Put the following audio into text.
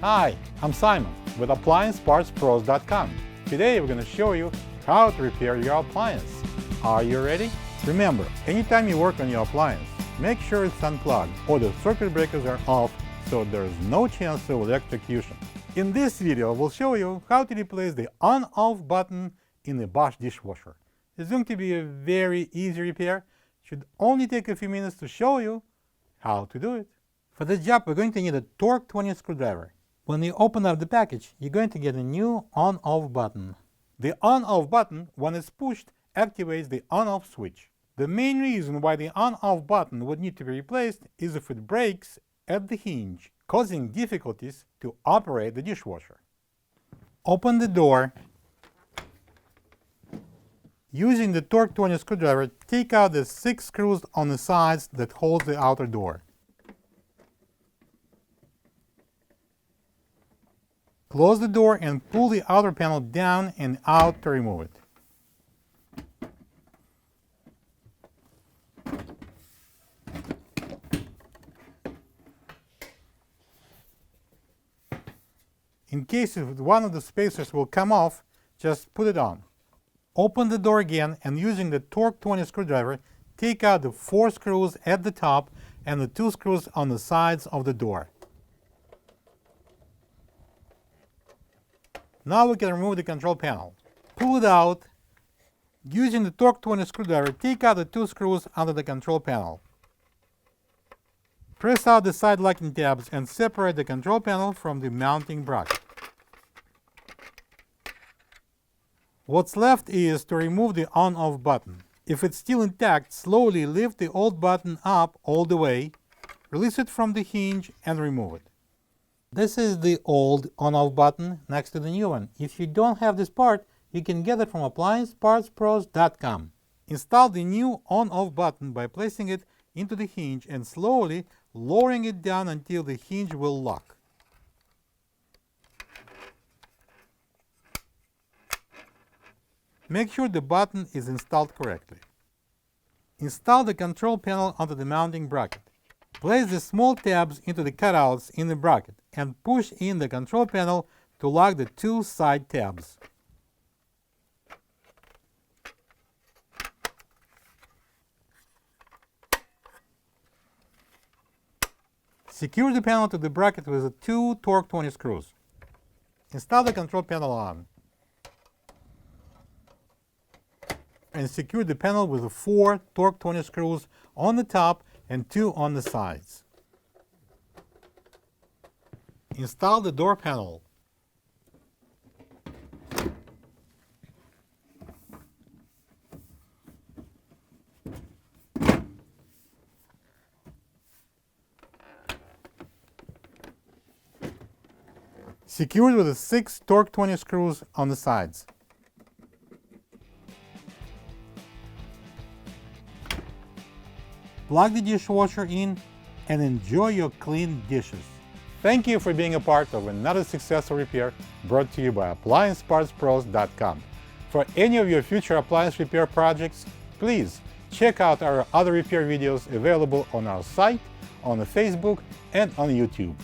Hi, I'm Simon with AppliancePartsPros.com. Today we're going to show you how to repair your appliance. Are you ready? Remember, anytime you work on your appliance, make sure it's unplugged or the circuit breakers are off so there is no chance of electrocution. In this video, we'll show you how to replace the on-off button in the Bosch dishwasher. It's going to be a very easy repair. Should only take a few minutes to show you how to do it. For this job, we're going to need a Torx 20 screwdriver. When you open up the package, you're going to get a new on-off button. The on-off button, when it's pushed, activates the on-off switch. The main reason why the on-off button would need to be replaced is if it breaks at the hinge, causing difficulties to operate the dishwasher. Open the door. Using the Torx 20 screwdriver, take out the 6 screws on the sides that hold the outer door. Close the door and pull the outer panel down and out to remove it. In case one of the spacers will come off, just put it on. Open the door again and using the Torx 20 screwdriver, take out the 4 screws at the top and the 2 screws on the sides of the door. Now we can remove the control panel. Pull it out. Using the Torx 20 screwdriver, take out the 2 screws under the control panel. Press out the side locking tabs and separate the control panel from the mounting bracket. What's left is to remove the on-off button. If it's still intact, slowly lift the old button up all the way, release it from the hinge and remove it. This is the old on-off button next to the new one. If you don't have this part, you can get it from AppliancePartsPros.com. Install the new on-off button by placing it into the hinge and slowly lowering it down until the hinge will lock. Make sure the button is installed correctly. Install the control panel onto the mounting bracket. Place the small tabs into the cutouts in the bracket and push in the control panel to lock the 2 side tabs. Secure the panel to the bracket with the 2 Torx 20 screws. Install the control panel on. And secure the panel with the 4 Torx 20 screws on the top and 2 on the sides. Install the door panel. Secured with the 6 Torx 20 screws on the sides. Plug the dishwasher in and enjoy your clean dishes. Thank you for being a part of another successful repair brought to you by AppliancePartsPros.com. For any of your future appliance repair projects, please check out our other repair videos available on our site, on Facebook, and on YouTube.